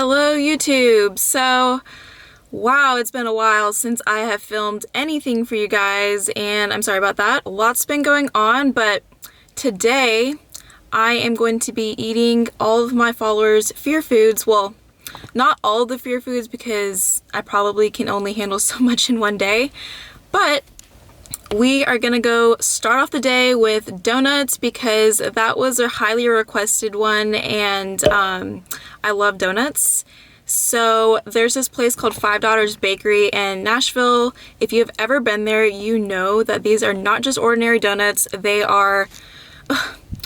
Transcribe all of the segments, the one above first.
Hello YouTube! So, wow, it's been a while since I have filmed anything for you guys, and I'm sorry about that. A lot's been going on, but today I am going to be eating all of my followers' fear foods. Well, not all of the fear foods because I probably can only handle so much in one day, but we are gonna go start off the day with donuts because that was a highly requested one, and I love donuts. So there's this place called Five Daughters Bakery in Nashville. If you have ever been there, you know that these are not just ordinary donuts, they are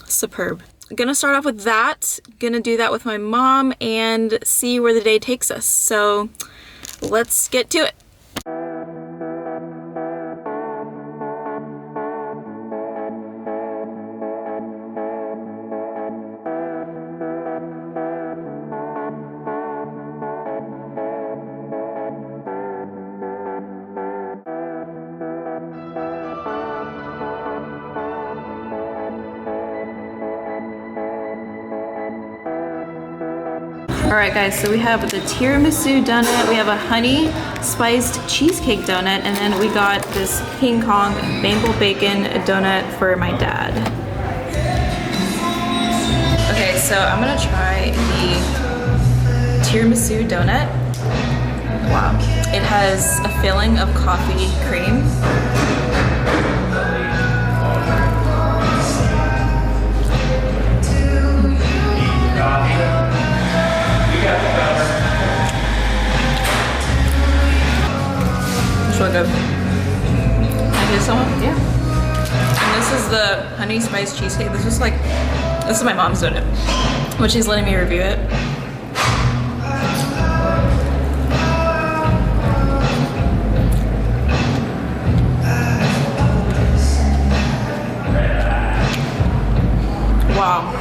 superb. Gonna start off with that, gonna do that with my mom and see where the day takes us. So let's get to it. Alright guys, so we have the tiramisu donut, we have a honey spiced cheesecake donut, and then we got this King Kong Bengal bacon donut for my dad. Okay, so I'm gonna try the tiramisu donut. Wow. It has a filling of coffee cream. It's really good. I get some? Yeah. And this is the honey spice cheesecake. This is my mom's doing it, but she's letting me review it. Wow.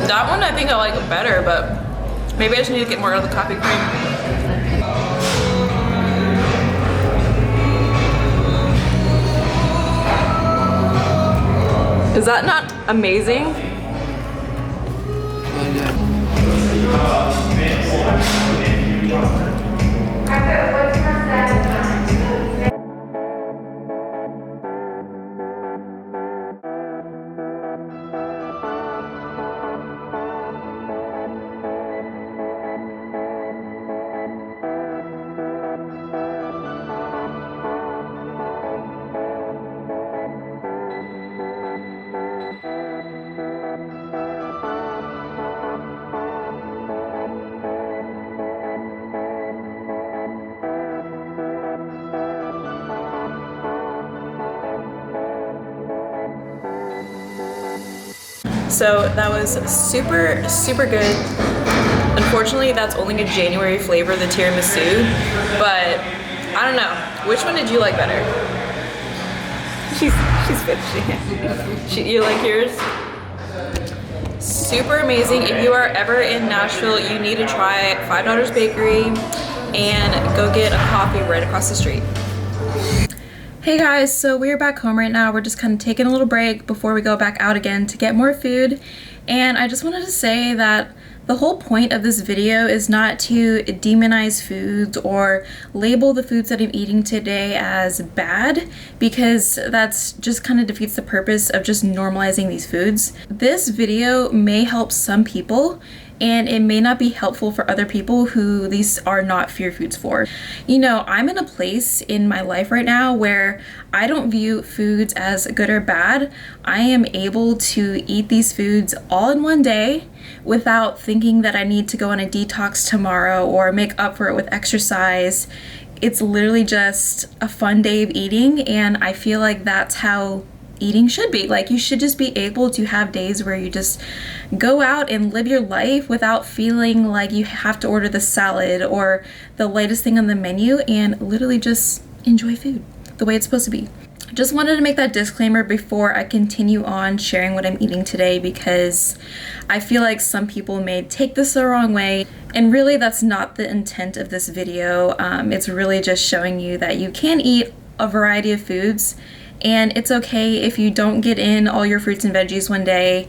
That one I think I like better, but maybe I just need to get more of the coffee cream. Is that not amazing? So that was super, super good. Unfortunately, that's only a January flavor, the tiramisu, but I don't know. Which one did you like better? She's finishing. You like yours? Super amazing. If you are ever in Nashville, you need to try Five Daughters Bakery and go get a coffee right across the street. Hey guys, so we're back home right now. We're just kind of taking a little break before we go back out again to get more food. And I just wanted to say that the whole point of this video is not to demonize foods or label the foods that I'm eating today as bad, because that's just kind of defeats the purpose of just normalizing these foods. This video may help some people, and it may not be helpful for other people who these are not fear foods for. You know, I'm in a place in my life right now where I don't view foods as good or bad. I am able to eat these foods all in one day without thinking that I need to go on a detox tomorrow or make up for it with exercise. It's literally just a fun day of eating, and I feel like that's how eating should be. Like, you should just be able to have days where you just go out and live your life without feeling like you have to order the salad or the latest thing on the menu, and literally just enjoy food the way it's supposed to be. Just wanted to make that disclaimer before I continue on sharing what I'm eating today, because I feel like some people may take this the wrong way, and really that's not the intent of this video. It's really just showing you that you can eat a variety of foods, and it's okay if you don't get in all your fruits and veggies one day.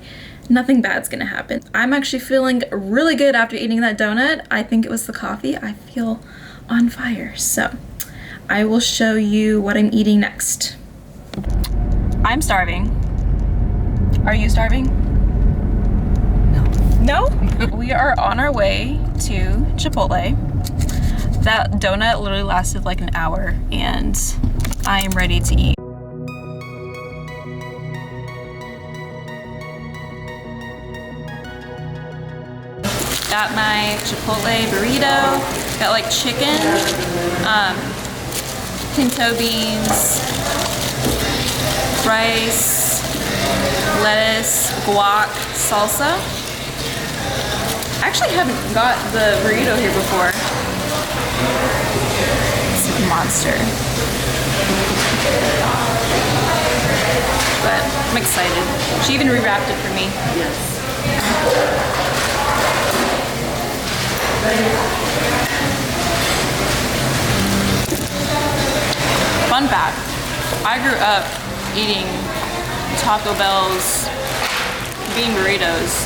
nothing bad's gonna happen. I'm actually feeling really good after eating that donut. I think it was the coffee. I feel on fire. So I will show you what I'm eating next. I'm starving. Are you starving? No? We are on our way to Chipotle. That donut literally lasted like an hour and I am ready to eat. Got my Chipotle burrito. Got like chicken, pinto beans, rice, lettuce, guac, salsa. I actually haven't got the burrito here before. It's a monster. But I'm excited. She even rewrapped it for me. Yes. Fun fact, I grew up eating Taco Bell's bean burritos.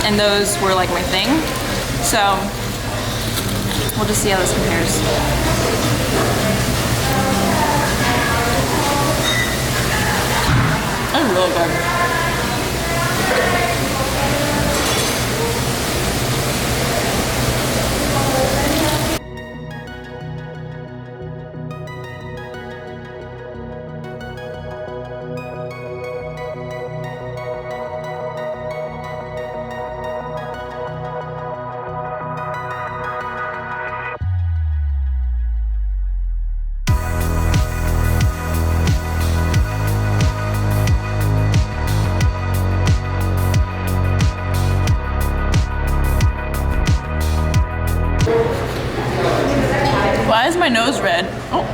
And those were like my thing. So we'll just see how this compares. That's really good. Why is my nose red? Oh.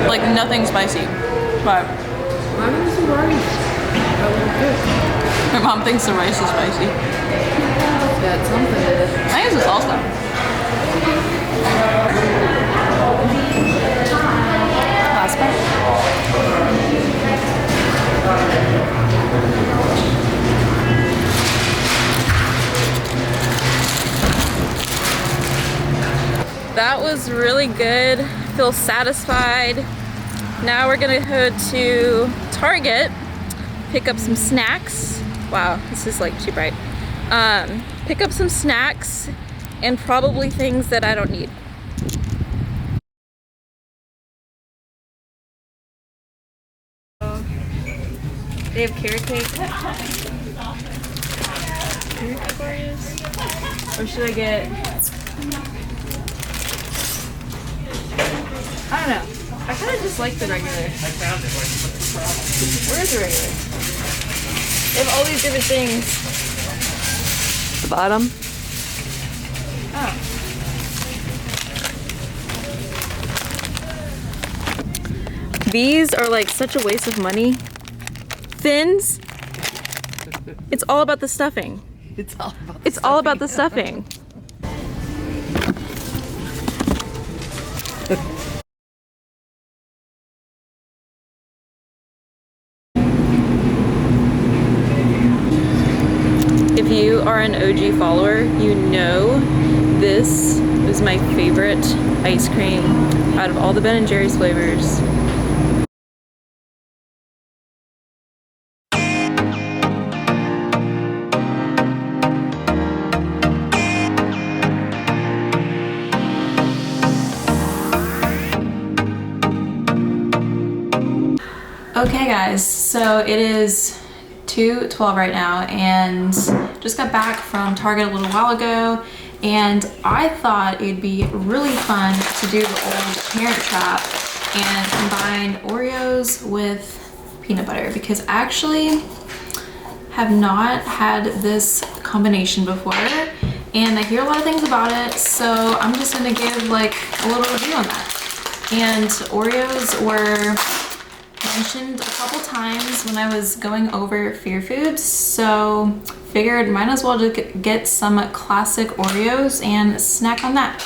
Like nothing spicy, but my mom thinks the rice is spicy. Yeah, it's something. I think it's the salsa. Last bite. That was really good. Feel satisfied. Now we're gonna go to Target, pick up some snacks. Wow, this is like too bright. Pick up some snacks and probably things that I don't need. They have carrot cake. Carrot cake Oreos? Or should I get... I don't know. I kind of just like the regular. Where is the regular? They have all these different things. The bottom. Oh. These are like such a waste of money. Thins. It's all about the stuffing. It's all about the stuffing. If you are an OG follower, you know this is my favorite ice cream out of all the Ben & Jerry's flavors. Okay guys, so it is 2:12 right now and just got back from Target a little while ago, and I thought it'd be really fun to do the old Parent Trap and combine Oreos with peanut butter, because I actually have not had this combination before and I hear a lot of things about it, so I'm just gonna give like a little review on that. And Oreos were mentioned a couple times when I was going over fear foods, so figured might as well just get some classic Oreos and snack on that.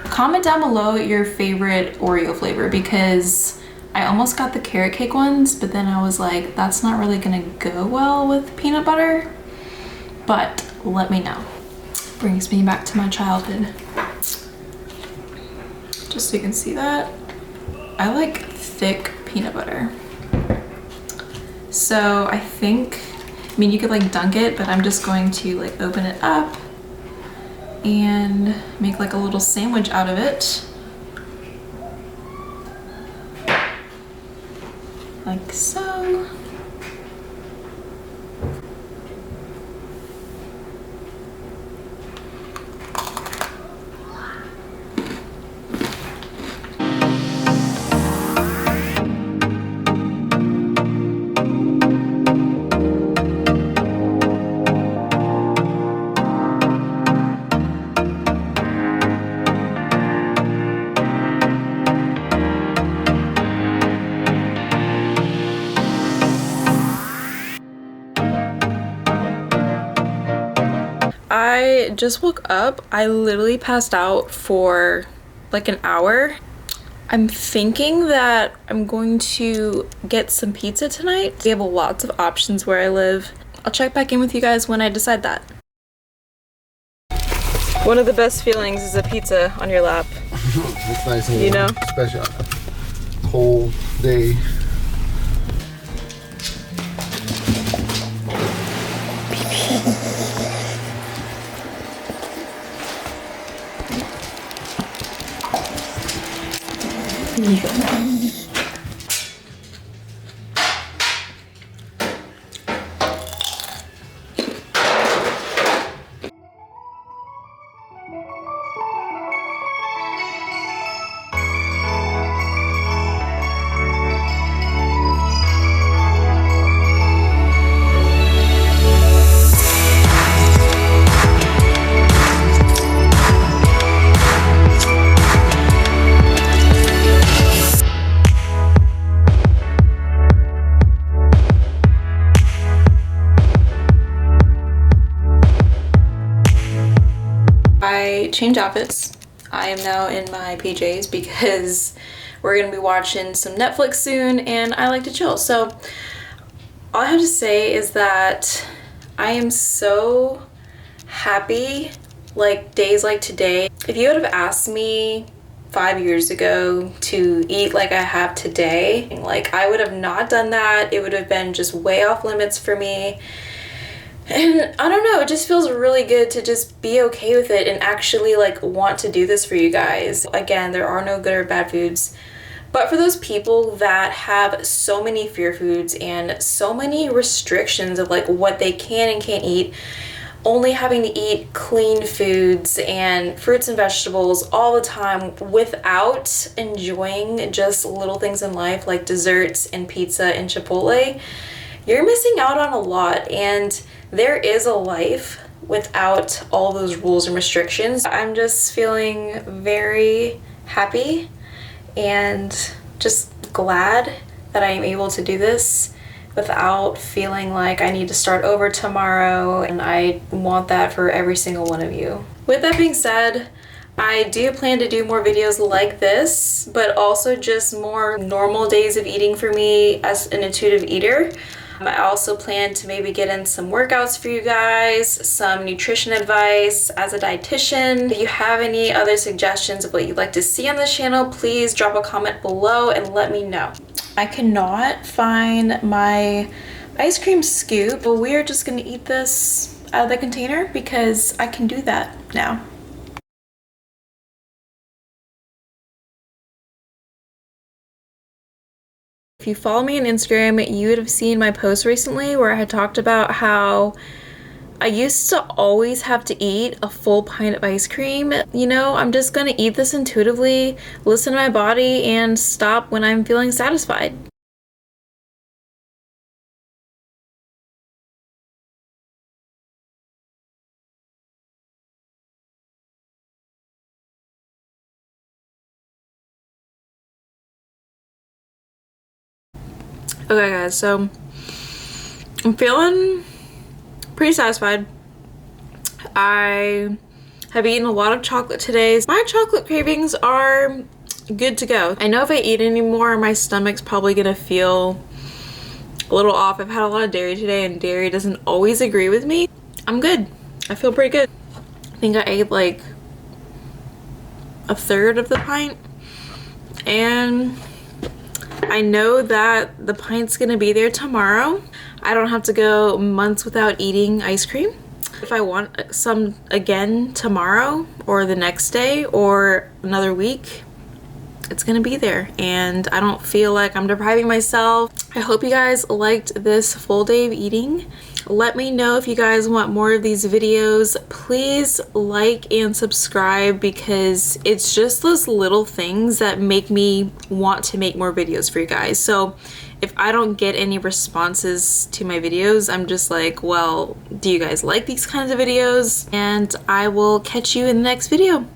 Comment down below your favorite Oreo flavor, because I almost got the carrot cake ones, but then I was like, that's not really gonna go well with peanut butter. But let me know. Brings me back to my childhood. Just so you can see that. I like thick peanut butter. So I think, I mean, you could like dunk it, but I'm just going to like open it up and make like a little sandwich out of it. Like so. I just woke up. I literally passed out for like an hour. I'm thinking that I'm going to get some pizza tonight. We have lots of options where I live. I'll check back in with you guys when I decide that. One of the best feelings is a pizza on your lap. It's nice and warm, You know? especially on a cold day. I changed outfits. I am now in my PJs because we're gonna be watching some Netflix soon and I like to chill. So all I have to say is that I am so happy, like days like today. If you would have asked me 5 years ago to eat like I have today, like I would have not done that. It would have been just way off limits for me. And I don't know, it just feels really good to just be okay with it and actually like want to do this for you guys. Again, there are no good or bad foods, but for those people that have so many fear foods and so many restrictions of like what they can and can't eat, only having to eat clean foods and fruits and vegetables all the time without enjoying just little things in life like desserts and pizza and Chipotle, you're missing out on a lot. And there is a life without all those rules and restrictions. I'm just feeling very happy and just glad that I am able to do this without feeling like I need to start over tomorrow, and I want that for every single one of you. With that being said, I do plan to do more videos like this, but also just more normal days of eating for me as an intuitive eater. I also plan to maybe get in some workouts for you guys, some nutrition advice as a dietitian. If you have any other suggestions of what you'd like to see on this channel, please drop a comment below and let me know. I cannot find my ice cream scoop, but we are just gonna eat this out of the container because I can do that now. If you follow me on Instagram, you would have seen my post recently where I had talked about how I used to always have to eat a full pint of ice cream. You know, I'm just gonna eat this intuitively, listen to my body, and stop when I'm feeling satisfied. Okay guys, so I'm feeling pretty satisfied. I have eaten a lot of chocolate today. My chocolate cravings are good to go. I know if I eat any more, my stomach's probably gonna feel a little off. I've had a lot of dairy today and dairy doesn't always agree with me. I'm good. I feel pretty good. I think I ate like a third of the pint, and I know that the pint's gonna be there tomorrow. I don't have to go months without eating ice cream. If I want some again tomorrow or the next day or another week, it's gonna be there, and I don't feel like I'm depriving myself. I hope you guys liked this full day of eating. Let me know if you guys want more of these videos. Please like and subscribe, because it's just those little things that make me want to make more videos for you guys. So if I don't get any responses to my videos, I'm just like, well, do you guys like these kinds of videos? And I will catch you in the next video.